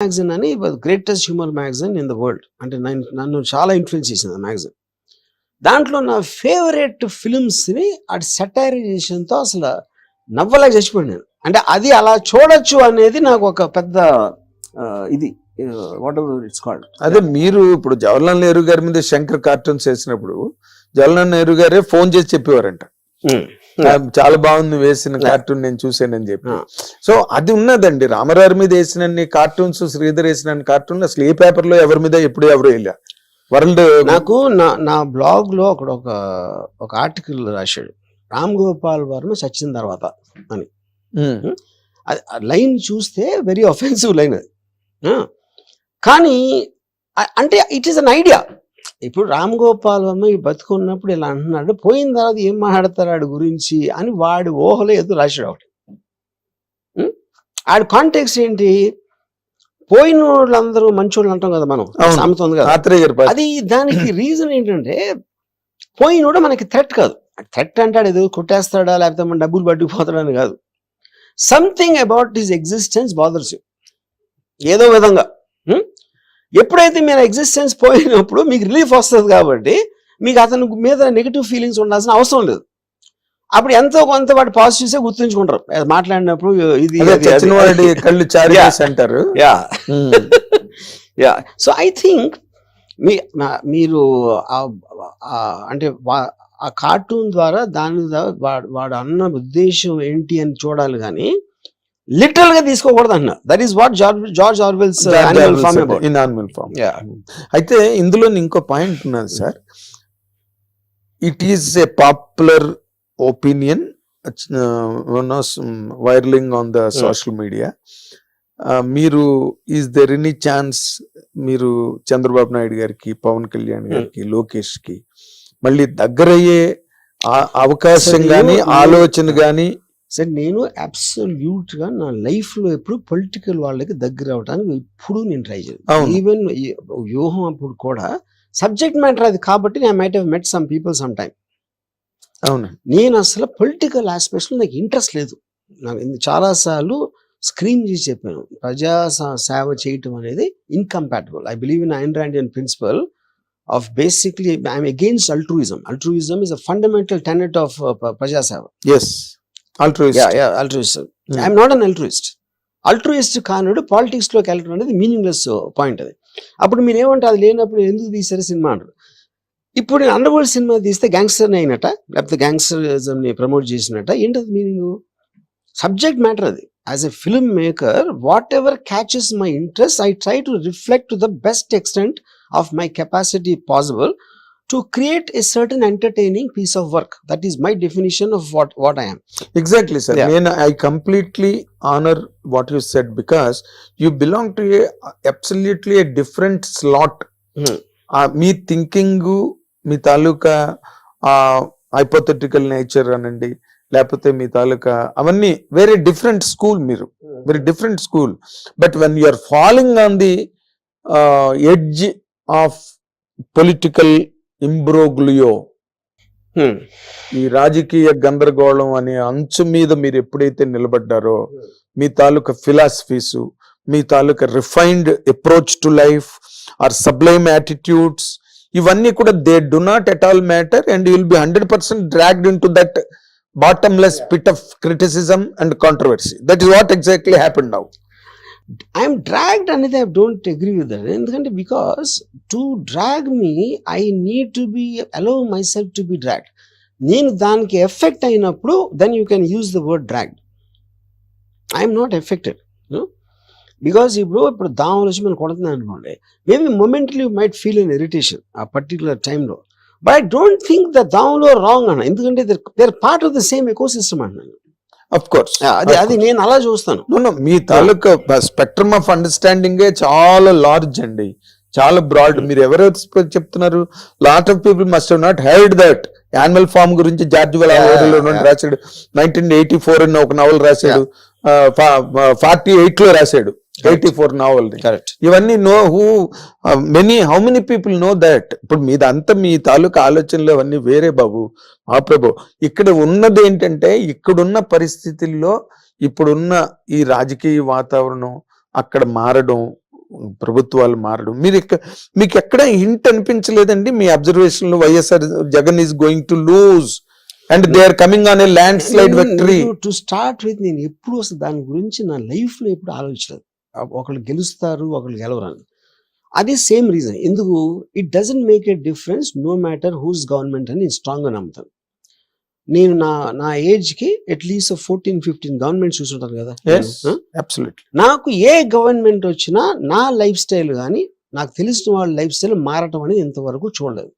Magazine అని greatest humour magazine in the world. అంటే నన్ను చాలా ఇన్ఫ్లుయెన్స్ చేసింది ఆ మ్యాగజైన్. దాంట్లో నా ఫేవరెట్ ఫిల్మ్స్ని అటు సెటైరైజేషన్తో అసలు నవ్వలేక చచ్చిపోయాను నేను. అంటే అది అలా చూడొచ్చు అనేది నాకు ఒక పెద్ద ఇది వాట్ ఎవర్ ఇట్స్ కాల్డ్. అదే మీరు ఇప్పుడు జవహర్లాల్ నెహ్రూ గారి మీద శంకర్ కార్టూన్స్ వేసినప్పుడు జవహర్లాల్ నెహ్రూ గారే ఫోన్ చేసి చెప్పేవారంట, చాలా బాగుంది వేసిన కార్టూన్ నేను చూసానని చెప్పి. సో అది ఉన్నదండి. రామారావు మీద వేసిన కార్టూన్స్, శ్రీధర్ వేసిన కార్టూన్ అసలు ఏ పేపర్ లో ఎవరి మీద ఎప్పుడు ఎవరు వెళ్ళా వరల్డ్. నాకు నా బ్లాగ్ లో అక్కడ ఒక ఆర్టికల్ రాశాడు, రామ్ గోపాల్ వర్మ చచ్చిన తర్వాత అని. లైన్ చూస్తే వెరీ అఫెన్సివ్ లైన్ అది. కానీ అంటే ఇట్ ఈస్ అన్ ఐడియా. ఇప్పుడు రామ్ గోపాల్ వర్మ ఈ బతుకున్నప్పుడు ఇలా అంటున్నాడు, పోయిన తర్వాత ఏం మాట్లాడతారు ఆడి గురించి అని వాడి ఊహలో ఏదో రాశాడు ఒకటి. ఆడి కాంటెక్స్ట్ ఏంటి, పోయిన వాళ్ళందరూ మంచోళ్ళు అంటాం కదా మనం, సామెత ఉంది కదా. అది దానికి రీజన్ ఏంటంటే పోయినోడు మనకి థ్రెట్ కాదు. థ్రెట్ అంటాడు ఏదో కొట్టేస్తాడా లేకపోతే మన డబ్బులు పట్టుకుపోతాడని కాదు. Something about his existence bothers you ఏదో విధంగా. ఎప్పుడైతే మీరు ఎగ్జిస్టెన్స్ పోయినప్పుడు మీకు రిలీఫ్ వస్తుంది కాబట్టి మీకు అతని మీద నెగిటివ్ ఫీలింగ్స్ ఉండాల్సిన అవసరం లేదు. అప్పుడు ఎంతో కొంత వాటి పాజిటివ్సే గుర్తుంచుకుంటారు మాట్లాడినప్పుడు. ఇది కళ్ళు చారేసి అంటారు. యా సో ఐ థింక్ మీరు అంటే ఆ కార్టూన్ ద్వారా దాని వాడు అన్న ఉద్దేశం ఏంటి అని చూడాలి కానీ లిటరల్ గా తీసుకోకూడదు అన్న. That is what George Orwell's Animal Farm about. In Animal Farm. అయితే ఇందులో ఇంకో పాయింట్ ఉన్నది sir. It is a popular opinion viraling on the social media. మీరు ఈస్ దెర్ ఎనీ ఛాన్స్ మీరు చంద్రబాబు నాయుడు గారికి, పవన్ కళ్యాణ్ గారికి, లోకేష్ కి మళ్ళీ దగ్గరయ్యే అవకాశం గాని ఆలోచన గాని? సార్ నేను అబ్సల్యూట్ గా నా లైఫ్ లో ఎప్పుడు పొలిటికల్ వాళ్ళకి దగ్గర అవడానికి ఇప్పుడు నేను ట్రై చేయాలి. ఈవెన్ వ్యూహం అప్పుడు కూడా సబ్జెక్ట్ మ్యాటర్ అది కాబట్టి నేను might have met some people some time. అవును, నేను అసలు పొలిటికల్ ఆస్పెక్ట్స్ లో నాకు ఇంట్రెస్ట్ లేదు. నాకు చాలా సార్లు స్క్రీన్ చేసి చెప్పాను, ప్రజా సేవ చేయటం అనేది incompatible. I believe in Ayn Randian principle of basically I'm against altruism. Altruism is a fundamental tenet of praja seva. Yes, altruist. Yeah, altruism. I'm not an altruist. Altruist కానుడు పాలిటిక్స్ లోకి వెళ్ళడం అనేది మీనింగ్లెస్ పాయింట్. అది అప్పుడు మీరు ఏమంటే అది లేనప్పుడు ఎందుకు తీసారు సినిమా అంటారు. ఇప్పుడు నేను అండర్ వరల్డ్ సినిమా తీస్తే గ్యాంగ్స్టర్ అయినట్ట లేకపోతే గ్యాంగ్స్టరిజం ని ప్రమోట్ చేసినట్ట ఏంటది మీనింగ్? సబ్జెక్ట్ మ్యాటర్ అది. As a film maker what ever catches my interest I try to reflect to the best extent of my capacity possible to create a certain entertaining piece of work. That is my definition of what I am. Exactly, sir. I completely honor what you said because you belong to absolutely a different slot. Me thinking మీ తాలూకా hypothetical nature అనండి లేకపోతే మీ తాలూకా అవన్నీ very different school. మీరు very different school. But when you are following on the edge of political imbroglio, ఈ రాజకీయ గందరగోళం అనే అంచు మీద మీరు ఎప్పుడైతే నిలబడ్డారో మీ తాలూకా ఫిలాసఫీస్, మీ తాలూకా refined approach to life or sublime attitudes, ఇవన్నీ కూడా they do not at all matter and you will be 100% dragged into that bottomless pit of criticism and controversy. That is what exactly happened now. I am dragged and I don't agree with that. Endukante because to drag me I need to be allow myself to be dragged. Nenu daniki effect ayinappudu then you can use the word dragged. I am not affected, you know, because ఇప్పుడు దామలు వచ్చి మనం కొడుతున్నాను అనుకోండి, maybe momentally you might feel an irritation a particular time లో, but I don't think that దామలు wrong అన్న. ఎందుకంటే they are part of the same ecosystem అన్నాను. Of course. అది నేను అలా చూస్తాను. మీ తాలూకా స్పెక్ట్రమ్ ఆఫ్ అండర్స్టాండింగ్ చాలా లార్జ్ అండి, చాలా బ్రాడ్. మీరు ఎవరెవరు చెప్తున్నారు? Lot of people must have not heard that. Animal farm గురించి జార్జ్ వెల్ రాశాడు, 1984 అని ఒక నవల్ రాశాడు, 48 లో రాశాడు 84 నావల్. ఇవన్నీ how many people know that? ఇప్పుడు మీదంతా మీ తాలూకా ఆలోచనలు అవన్నీ వేరే బాబు. ఆ ప్రభు, ఇక్కడ ఉన్నది ఏంటంటే ఇక్కడున్న పరిస్థితుల్లో ఇప్పుడున్న ఈ రాజకీయ వాతావరణం అక్కడ మారడం, ప్రభుత్వాలు మారడం, మీకు ఎక్కడ హింట్ అనిపించలేదండి మీ అబ్జర్వేషన్ లో YSR Jagan is going to lose and they are coming on a landslide victory? To start with నేను ఎప్పుడు అసలు దాని గురించి నా లైఫ్ లో ఎప్పుడు ఆలోచించలేదు. ఒకళ్ళు గెలుస్తారు ఒకళ్ళు గెలవరని. అది సేమ్ రీజన్. ఎందుకు? It doesn't make a difference no matter whose government అని నేను స్ట్రాంగ్ గా నమ్ముతాను. నేను నా ఏజ్ కి అట్లీస్ట్ 14-15 గవర్నమెంట్ చూస్తుంటాను కదా. నాకు ఏ గవర్నమెంట్ వచ్చినా నా లైఫ్ స్టైల్ కానీ నాకు తెలిసిన వాళ్ళ లైఫ్ స్టైల్ మారటం అనేది ఇంతవరకు చూడలేదు.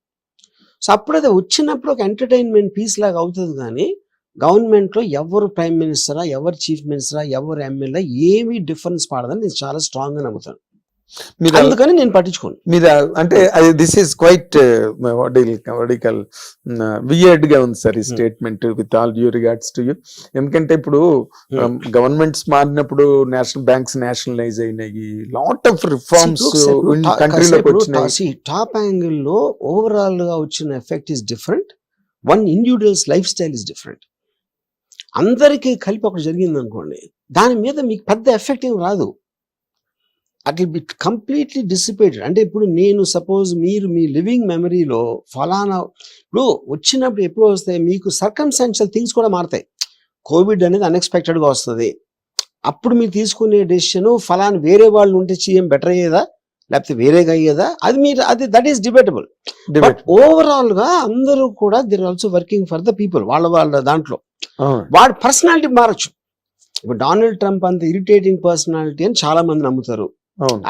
సో అప్పుడు అది వచ్చినప్పుడు ఒక ఎంటర్టైన్మెంట్ పీస్ లాగా అవుతుంది కానీ గవర్నమెంట్ లో ఎవరు ప్రైమ్ మినిస్టరా, ఎవరు చీఫ్ మినిస్టరా, ఎవరు ఎమ్మెల్యే ఏమీ డిఫరెన్స్ పడదని నేను చాలా స్ట్రాంగ్ గా నమ్ముతాను. అందుకని నేను పట్టించుకోను. మీరు అంటే దిస్ ఈస్ క్వైట్ వియర్డ్ గా ఉంది సార్ ఈ statement, with all due regards to you. ఎందుకంటే ఇప్పుడు గవర్నమెంట్స్ మారినప్పుడు నేషనల్ బ్యాంక్స్ నేషనలైజ్ అయినాయి, లాట్ ఆఫ్ రిఫార్మ్స్ కంట్రీలోకి వచ్చినాయి. టాప్ యాంగిల్ లో ఓవరాల్ గా వచ్చిన effect is different, one individuals life style is different. అందరికీ కలిపి ఒకటి జరిగింది అనుకోండి, దాని మీద మీకు పెద్ద ఎఫెక్ట్ ఏం రాదు. At will be completely dissipated. అంటే ఇప్పుడు నేను సపోజ్ మీరు మీ లివింగ్ మెమరీలో ఫలానా ఇప్పుడు వచ్చినప్పుడు ఎప్పుడు వస్తాయి మీకు సర్కమ్స్టాన్షియల్ థింగ్స్ కూడా మారుతాయి. కోవిడ్ అనేది అన్ఎక్స్పెక్టెడ్గా వస్తుంది. అప్పుడు మీరు తీసుకునే డెసిషన్ ఫలానా వేరే వాళ్ళు ఉంటే సీఎం బెటర్ అయ్యేదా లేకపోతే వేరేగా అయ్యేదా, అది that is debatable. But overall గా అందరూ కూడా they are also working for the people. వాళ్ళ దాంట్లో వాడి పర్సనాలిటీ మారచ్చు. ఇప్పుడు డొనాల్డ్ ట్రంప్ అంత ఇరిటేటింగ్ పర్సనాలిటీ అని చాలా మంది నమ్ముతారు.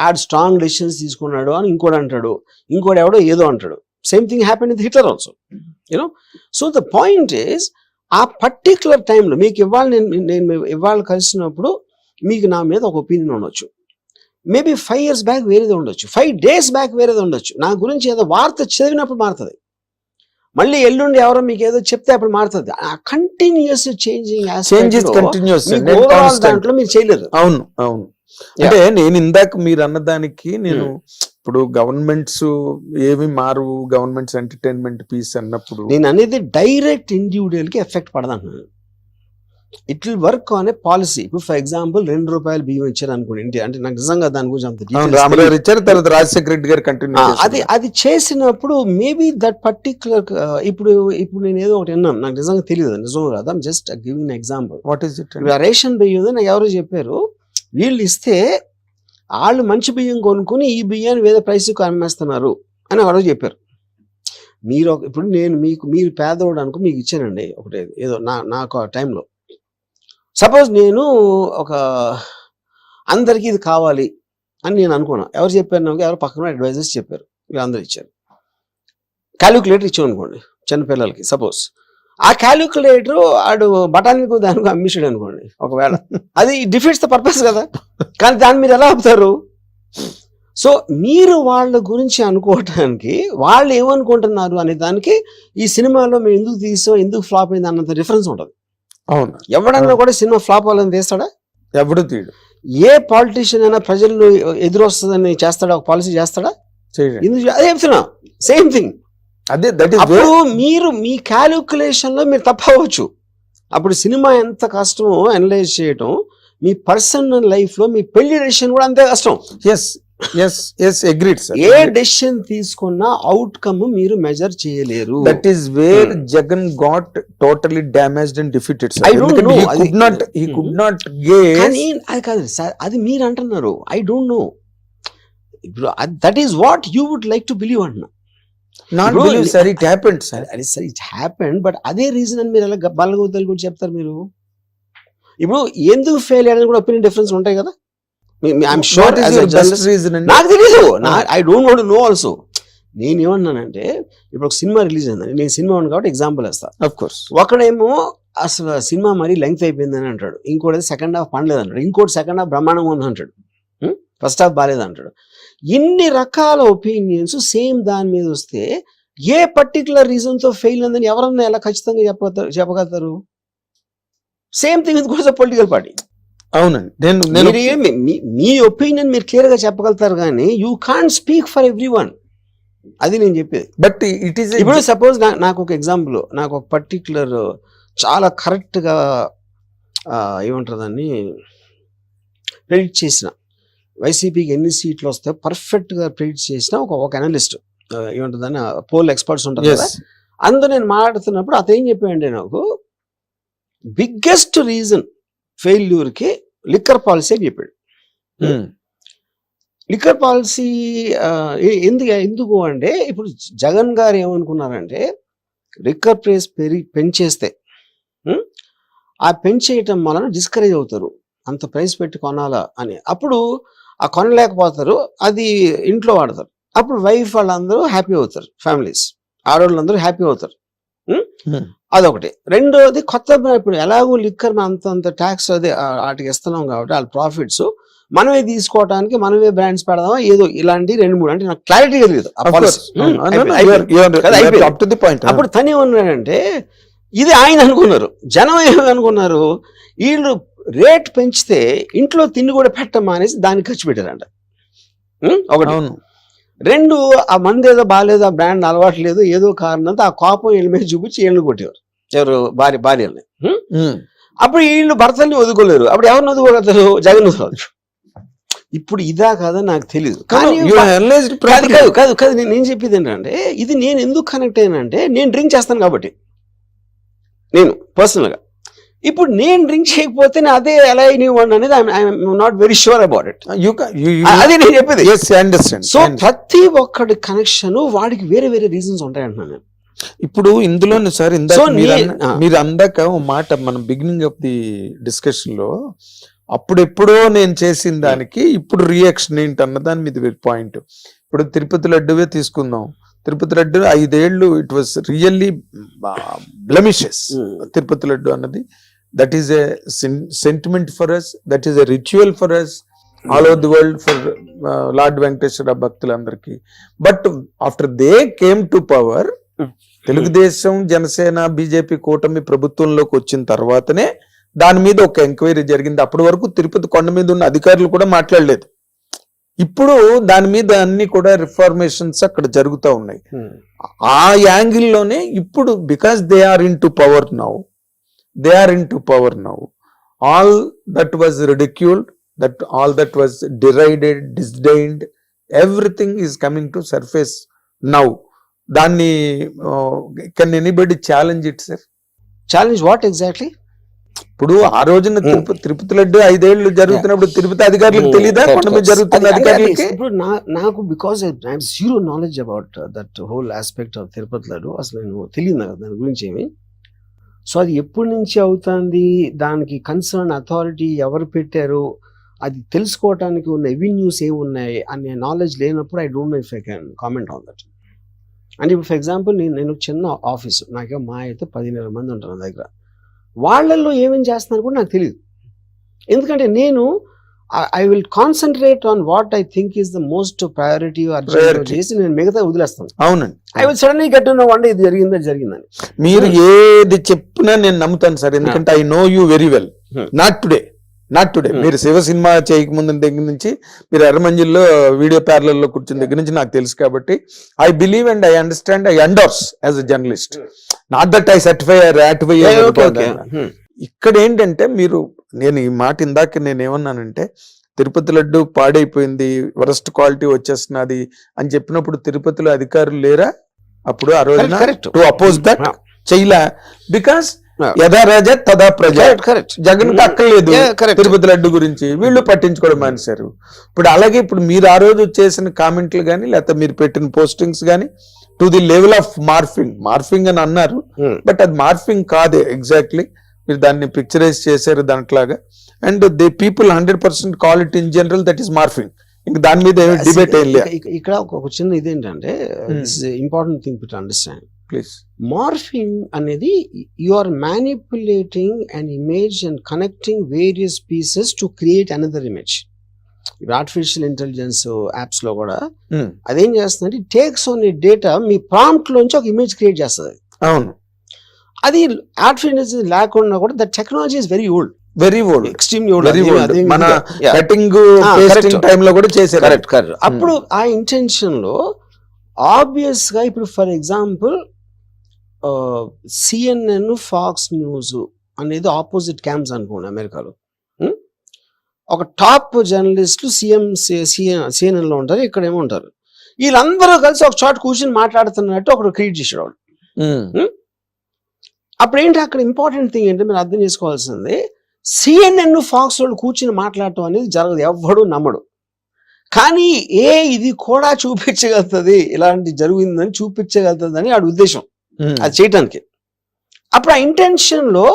ఆడ్ స్ట్రాంగ్ డెసిషన్స్ తీసుకున్నాడు అని ఇంకోటి అంటాడు, ఇంకోటి ఎవడో ఏదో అంటాడు. Same thing happen with Hitler also, you know. So the point is ఆ పర్టిక్యులర్ టైంలో మీకు నేను ఇవాళ కలిసినప్పుడు మీకు నా మీద ఒక ఒపీనియన్ ఉండొచ్చు. మేబీ 5 years బ్యాక్ వేరేది ఉండొచ్చు, 5 days బ్యాక్ వేరేది ఉండొచ్చు. నా గురించి ఏదో వార్త చదివినప్పుడు మారుతుంది. మళ్ళీ ఎల్లుండి ఎవరో మీకు ఏదో చెప్తే అప్పుడు మారుతుంది. కంటిన్యూస్ చేంజింగ్ దాంట్లో మీరు చేయలేరు. అవును అవును. అంటే నేను ఇందాక మీరు అన్నదానికి నేను ఇప్పుడు గవర్నమెంట్స్ ఏమి మారు, గవర్నమెంట్స్ ఎంటర్టైన్మెంట్ పీస్ అన్నప్పుడు నేను అనేది డైరెక్ట్ ఇండివిజువల్ కి ఎఫెక్ట్ పడదంటున్నాను. It will work on a policy. ఇప్పుడు ఫర్ ఎగ్జాంపుల్ ₹2 బియ్యం ఇచ్చారు అనుకోండి, అంటే నాకు నిజంగా దాని గురించి అంత రామగారు ఇచ్చారు, తర్వాత రాజశేఖర రెడ్డి గారు కంటిన్యూ అది చేసినప్పుడు మేబీ దట్ పర్టిక్యులర్ ఇప్పుడు నేను ఏదో ఒకటి విన్నాను, నాకు నిజంగా తెలియదు నిజం కాదు. I'm just giving example. What is it? Ration బియ్యం నాకు ఎవరో చెప్పారు, వీళ్ళు ఇస్తే వాళ్ళు మంచి బియ్యం కొనుక్కుని ఈ బియ్యాన్ని వేరే ప్రైస్కి అమ్మేస్తున్నారు అని ఎవరో చెప్పారు. మీరు ఇప్పుడు మీరు పేదవాడు అనుకో మీకు ఇచ్చానండి ఒకటి ఏదో నాకు ఆ టైంలో. సపోజ్ నేను ఒక అందరికీ ఇది కావాలి అని నేను అనుకున్నాను. ఎవరు చెప్పారు నాకు? ఎవరు పక్కన అడ్వైజర్స్ చెప్పారు, వీళ్ళందరూ ఇచ్చారు. క్యాలిక్యులేటర్ ఇచ్చాం అనుకోండి చిన్నపిల్లలకి. సపోజ్ ఆ క్యాలిక్యులేటర్ ఆడు బఠానీకు దానికి అమ్మించాడు అనుకోండి ఒకవేళ, అది డిఫీట్స్ ద పర్పస్ కదా. కానీ దాన్ని మీరు ఎలా ఆపుతారు? సో మీరు వాళ్ళ గురించి అనుకోవటానికి వాళ్ళు ఏమనుకుంటున్నారు అనే దానికి ఈ సినిమాలో మేము ఎందుకు తీసాం, ఎందుకు ఫ్లాప్ అయింది అన్నంత డిఫరెన్స్ ఉంటుంది. అవును. ఎవడన్నా కూడా సినిమా ఫ్లాప్ అవ్వాలని తీస్తాడా? ఎవడు తీయడు. ఏ పాలిటీషియన్ అయినా ప్రజలు ఎదురొస్తుందని చేస్తాడా? ఒక పాలసీ చేస్తాడా? ఎందుకు? అదే చెప్తున్నా, సేమ్ థింగ్. అదే అప్పుడు మీరు మీ క్యాలిక్యులేషన్ లో మీరు తప్పవచ్చు. అప్పుడు సినిమా ఎంత కష్టమో అనలైజ్ చేయటం, మీ పర్సనల్ లైఫ్ లో మీ పెళ్లి డెసిషన్ కూడా అంతే కష్టం. ఏ డెసిషన్ తీసుకున్నా అవుట్కమ్ మీరు మెజర్ చేయలేరు. That is where Jagan got totally damaged and defeated. అది కాదు సార్, అది మీరు అంటున్నారు. I don't know. ఇప్పుడు that is what you would like to believe అంటున్నా. It happened sir. It happened, but అదే రీజన్ అని మీరు ఎలా బల్లగొద్దలు కూడా చెప్తారు మీరు? ఇప్పుడు ఎందుకు ఫెయిల్ అయ్యారని కూడా ఒపీనియన్ డిఫరెన్స్ ఉంటాయి కదా. నాకు తెలీదు, I don't want to know also. నేను ఏమన్నానంటే ఇప్పుడు ఒక సినిమా రిలీజ్ అయిందని, నేను సినిమా ఉంది కాబట్టి ఎగ్జాంపుల్ వేస్తా. ఒకడేమో అసలు సినిమా మరీ లెంగ్త్ అయిపోయిందని అంటాడు, ఇంకోటి సెకండ్ హాఫ్ పండలేదు అంటాడు, ఇంకోటి సెకండ్ హాఫ్ బ్రహ్మాండంగా ఉంది అంటాడు, ఫస్ట్ హాఫ్ బాగాలేదు అంటాడు. ఇన్ని రకాల ఒపీనియన్స్ సేమ్ దాని మీద వస్తే ఏ పర్టికులర్ రీజన్ తో ఫెయిల్ అందని ఎవరన్నా ఎలా ఖచ్చితంగా చెప్పగలుగుతారు? Same thing with goes political party. అవునండి, మీ ఒపీనియన్ మీరు క్లియర్ గా చెప్పగలుగుతారు కానీ you can't speak for every one. అది నేను చెప్పేది. బట్ ఇట్ ఈస్ ఇప్పుడు సపోజ్ నాకు ఒక ఎగ్జాంపుల్, నాకు ఒక పర్టికులర్ చాలా కరెక్ట్ గా ఏమంటారు దాన్ని ప్రెడిక్ట్ చేసిన వైసీపీకి ఎన్ని సీట్లు వస్తాయో పర్ఫెక్ట్ గా ప్రిడిక్ట్ చేసిన ఒక అనలిస్ట్, ఏమంటుందని పోల్ ఎక్స్పర్ట్స్ ఉంటారు కదా, అందులో నేను మాట్లాడుతున్నప్పుడు అతను ఏం చెప్పాడంటే, నాకు బిగ్గెస్ట్ రీజన్ ఫెయిల్యూర్ కి లిక్కర్ పాలసీ అని చెప్పాడు. లిక్కర్ పాలసీ ఎందుకు అంటే, ఇప్పుడు జగన్ గారు ఏమనుకున్నారంటే లిక్కర్ ప్రైస్ పెంచేస్తే ఆ పెంచేయటం వలన డిస్కరేజ్ అవుతారు, అంత ప్రైస్ పెట్టి కొనాలా అని. అప్పుడు ఆ కొనలేకపోతారు, అది ఇంట్లో వాడతారు, అప్పుడు వైఫ్ వాళ్ళందరూ హ్యాపీ అవుతారు, ఫ్యామిలీస్ ఆడవాళ్ళందరూ హ్యాపీ అవుతారు. అదొకటి. రెండోది, కొత్త ఇప్పుడు ఎలాగో లిక్కర్ అంత ట్యాక్స్ అదే వాటికి ఇస్తున్నాం కాబట్టి వాళ్ళ ప్రాఫిట్స్ మనమే తీసుకోవడానికి మనమే బ్రాండ్స్ పెడదామా ఏదో ఇలాంటి 2-3 అంటే నాకు క్లారిటీ తెలియదు. అప్పుడు తను ఏమన్నాడంటే, ఇది ఆయన అనుకున్నారు, జనం ఏమనుకున్నారు, వీళ్ళు రేట్ పెంచితే ఇంట్లో తిండి కూడా పెట్టమా అనేసి దానికి ఖర్చు పెట్టారంట. ఒకటి. రెండు, ఆ మంది ఏదో బాగాలేదు, ఆ బ్రాండ్ అలవాటు లేదు, ఏదో కారణంతో ఆ కోపం వీళ్ళ మీద చూపించి వీళ్ళని కొట్టేవారు, ఎవరు భార్యల్ని. అప్పుడు వీళ్ళు భర్తల్ని వదుకోలేరు, అప్పుడు ఎవరిని వదుకోగలుగుతారు, జగన్ వదుకోవచ్చు. ఇప్పుడు ఇదా కాదా నాకు తెలియదు, కాదు నేను చెప్పేది ఏంటంటే, ఇది నేను ఎందుకు కనెక్ట్ అయ్యానంటే, నేను డ్రింక్ చేస్తాను కాబట్టి, నేను పర్సనల్ గా. ఇప్పుడు నేను డ్రింక్ చేయకపోతే అదే ఎలా అయినవ్వండి అనేది I'm not very sure about it. అదే నేను చెప్పేది. సో ప్రతి ఒక్కటి కనెక్షన్ వాడికి వేరే వేరే రీజన్స్ ఉంటాయంటున్నాను నేను. ఇప్పుడు ఇందులోనే సార్, మీరు అందాక ఓ మాట మనం బిగినింగ్ ఆఫ్ ది డిస్కషన్ లో, అప్పుడెప్పుడో నేను చేసిన దానికి ఇప్పుడు రియాక్షన్ ఏంటి అన్న దాని మీద పాయింట్. ఇప్పుడు తిరుపతి లడ్డువే తీసుకుందాం. తిరుపతి లడ్డు 5 ఏళ్ళు it was really blemishes. Tirupati laddu అన్నది that is a sentiment for us, that is a ritual for us all over the world, for lord Venkateswara భక్తులందరికీ. But after they came to power, Telugu Desam, Janasena, BJP కూటమి ప్రభుత్వంలోకి వచ్చిన తర్వాతనే దాని మీద ఒక ఎంక్వైరీ జరిగింది. అప్పటి వరకు తిరుపతి కొండ మీద ఉన్న అధికారులు కూడా మాట్లాడలేదు. ఇప్పుడు దాని మీద అన్ని కూడా రిఫార్మేషన్స్ అక్కడ జరుగుతూ ఉన్నాయి. ఆ యాంగిల్లోనే ఇప్పుడు, because they are in to power now, all that was ridiculed, that all that was derided, disdained, everything is coming to surface now. దాన్ని can anybody challenge it sir? Challenge what exactly? ఇప్పుడు ఆ రోజున తిరుపతి లడ్డు 5 ఏళ్ళు జరుగుతున్నప్పుడు తిరుపతి అధికారులకు తెలియదా కొండ మీద జరుగుతున్న అధికారులకి? ఇప్పుడు నాకు because I have zero knowledge about that whole aspect of Tirupati laddu, అసలు నేను తెలియదు నాకు దాని గురించి ఏమి. సో అది ఎప్పటి నుంచి అవుతుంది, దానికి కన్సర్న్ అథారిటీ ఎవరు పెట్టారు, అది తెలుసుకోవటానికి ఉన్న ఎవెన్యూస్ ఏమి ఉన్నాయి అనే నాలెడ్జ్ లేనప్పుడు I don't no if I can comment on that. అంటే ఇప్పుడు ఫర్ ఎగ్జాంపుల్ నేను చిన్న ఆఫీసు, నాకేమో మా అయితే 10,000 మంది ఉంటారు నా దగ్గర, వాళ్ళల్లో ఏమేం చేస్తున్నారు కూడా నాకు తెలియదు. ఎందుకంటే నేను I will concentrate on what I think is the most priority చేసి నేను మిగతా వదిలేస్తాను. అవునండి. I will suddenly get to know one day ఇది జరిగిందని. మీరు ఏది చెప్పినా నేను నమ్ముతాను సార్, ఎందుకంటే I know you very well. Not today. మీరు శివ సినిమా చేయకముందు దగ్గర నుంచి, మీరు ఎర్రమంజిల్లో వీడియో ప్యారలల్లో కూర్చున్న దగ్గర నుంచి నాకు తెలుసు కాబట్టి I believe and I understand, I endorse as a journalist. Not that I certify or ratify. ఇక్కడ ఏంటంటే నేను ఈ మాట ఇందాక నేను ఏమన్నానంటే, తిరుపతి లడ్డు పాడైపోయింది, వరస్ట్ క్వాలిటీ వచ్చేస్తున్నది అని చెప్పినప్పుడు తిరుపతిలో అధికారులు లేరా అప్పుడు ఆ రోజున టు అపోజ్ దట్? చెయ్యలా. బికాస్ యథా రాజా తదా ప్రజ. జగన్ అక్కర్లేదు తిరుపతి లడ్డు గురించి, వీళ్ళు పట్టించుకోవడం మానేశారు. ఇప్పుడు అలాగే ఇప్పుడు మీరు ఆ రోజు చేసిన కామెంట్లు కానీ, లేకపోతే మీరు పెట్టిన పోస్టింగ్స్ కానీ to the level of morphing అని అన్నారు, బట్ అది మార్ఫింగ్ కాదే ఎగ్జాక్ట్లీ. మీరు దాన్ని పిక్చరైజ్ చేశారు దాంట్లాగా, and the people 100% call it in general that is morphing. ఇంక దాని మీద డిబేట్ ఏం లేదు. ఇక్కడ ఒక చిన్న ఇదేంటంటే, important thing to understand please. Morphing అనేది you are manipulating an image and connecting various pieces to create another image. Artificial intelligence apps లో కూడా అదేం చేస్తుందంటే, టేక్స్ ఆన్ డేటా, మీ ప్రాంప్ట్ లోంచి ఒక ఇమేజ్ క్రియేట్ చేస్తుంది. అవును. అది ఆర్టిఫిషియల్ లేకుండా కూడా the technology is very old, extremely old. మన కటింగ్ పేస్టింగ్ టైం లో కూడా చేశారు. కరెక్ట్. అప్పుడు ఆ ఇంటెన్షన్ లో ఆబ్వియస్ గా, ఇప్పుడు for example CNN, Fox News అనేది ఆపోజిట్ క్యాంప్స్ అనుకోండి అమెరికాలో. ఒక టాప్ జర్నలిస్టులు CNN లో ఉంటారు, ఇక్కడేమో ఉంటారు. వీళ్ళందరూ కలిసి ఒక చోట కూర్చొని మాట్లాడుతున్నట్టు ఒకడు క్రియేట్ చేసాడు వాడు. అప్పుడు ఏంటి అక్కడ ఇంపార్టెంట్ థింగ్ ఏంటి మీరు అర్థం చేసుకోవాల్సింది, CNN ఫాక్స్ వాళ్ళు కూర్చుని మాట్లాడటం అనేది జరగదు, ఎవ్వడు నమ్మడు. కానీ ఇది కూడా చూపించగలుగుతుంది, ఇలాంటి జరిగిందని చూపించగలుగుతుంది అని వాడి ఉద్దేశం అది చేయటానికి. అప్పుడు ఆ ఇంటెన్షన్ లో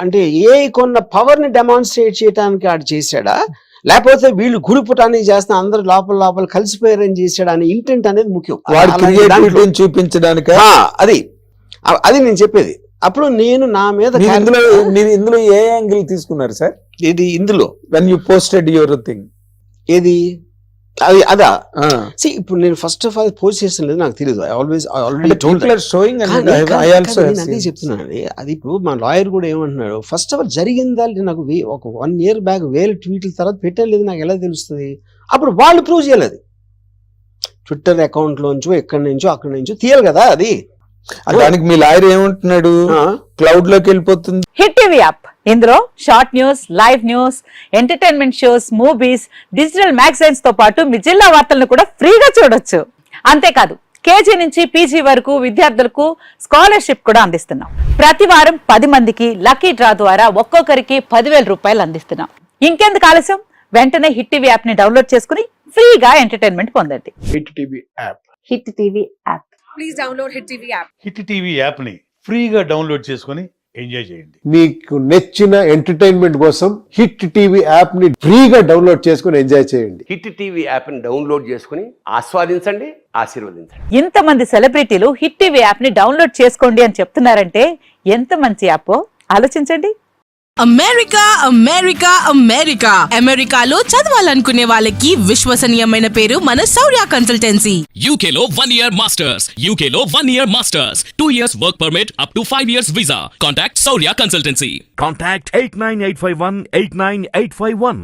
అంటే కొన్న పవర్ ని డెమాన్స్ట్రేట్ చేయడానికి ఆడు చేశాడా, లేకపోతే వీళ్ళు గురుపుటానికి చేస్తున్న అందరు లోపల కలిసిపోయారని చేశాడా అనే ఇంటెంట్ అనేది ముఖ్యం. చూపించడానికి అది నేను చెప్పేది. అప్పుడు నేను నా మీద ఇందులో ఏ యాంగిల్ తీసుకున్నారు సార్? ఇది ఇందులో when you posted your thing ఏది అదా ఇప్పుడు నేను ఫస్ట్ ఆఫ్ ఆల్ పోస్ట్ చేసిన లేదు నాకు తెలియదు. అదే చెప్తున్నానండి. అది ఇప్పుడు మా లాయర్ కూడా ఏమంటున్నాడు, ఫస్ట్ ఆఫ్ ఆల్ జరిగిందా నాకు ఒక 1 year బ్యాక్ 1000 ట్వీట్ల తర్వాత పెట్టడం లేదు, నాకు ఎలా తెలుస్తుంది? అప్పుడు వాళ్ళు ప్రూవ్ చేయలేదు, ట్విట్టర్ అకౌంట్ లోంచో ఎక్కడి నుంచో అక్కడి నుంచో తీయాలి కదా. అది దానికి మీ లాయర్ ఏమంటున్నాడు, క్లౌడ్ లోకి వెళ్ళిపోతుంది. హిట్ టీవీ యాప్, ఇందులో short news, live news, entertainment shows, movies, digital magazines తో పాటు మీ జిల్లా వార్తలను కూడా ఫ్రీగా చూడొచ్చు. అంతేకాదు KG నుంచి PG వరకు విద్యార్థులకు స్కాలర్షిప్ కూడా అందిస్తున్నాం. ప్రతి వారం 10 మందికి లక్కీ డ్రా ద్వారా ఒక్కొక్కరికి 10,000 రూపాయలు అందిస్తున్నాం. ఇంకెందుకు ఆలస్యం, వెంటనే హిట్ టీవీ యాప్ ని డౌన్లోడ్ చేసుకుని ఫ్రీగా ఎంటర్టైన్మెంట్ పొందండి. Hit TV app. Hit TV app. Please download hit TV app. Hit TV app ని ఫ్రీగా డౌన్లోడ్ చేసుకొని ఎంజాయ్ చేయండి. మీకు నచ్చిన ఎంటర్టైన్మెంట్ కోసం హిట్ టీవీ యాప్ ని ఫ్రీగా డౌన్లోడ్ చేసుకొని ఎంజాయ్ చేయండి. హిట్ టీవీ యాప్ ని డౌన్లోడ్ చేసుకుని ఆస్వాదించండి, ఆశీర్వదించండి. ఇంతమంది సెలబ్రిటీలు హిట్ టీవీ యాప్ ని డౌన్లోడ్ చేసుకోండి అని చెప్తున్నారంటే ఎంత మంచి యాప్ ఆలోచించండి. అమెరికా అమెరికా అమెరికా అమెరికాలో చదవాలనుకునే వాళ్ళకి విశ్వసనీయమైన పేరు మన శౌర్య కన్సల్టెన్సీ. UK లో 1 year masters, UK లో 1 year masters, 2 years work permit up to 5 years visa. Contact Saurya Consultancy. Contact 89851 89851.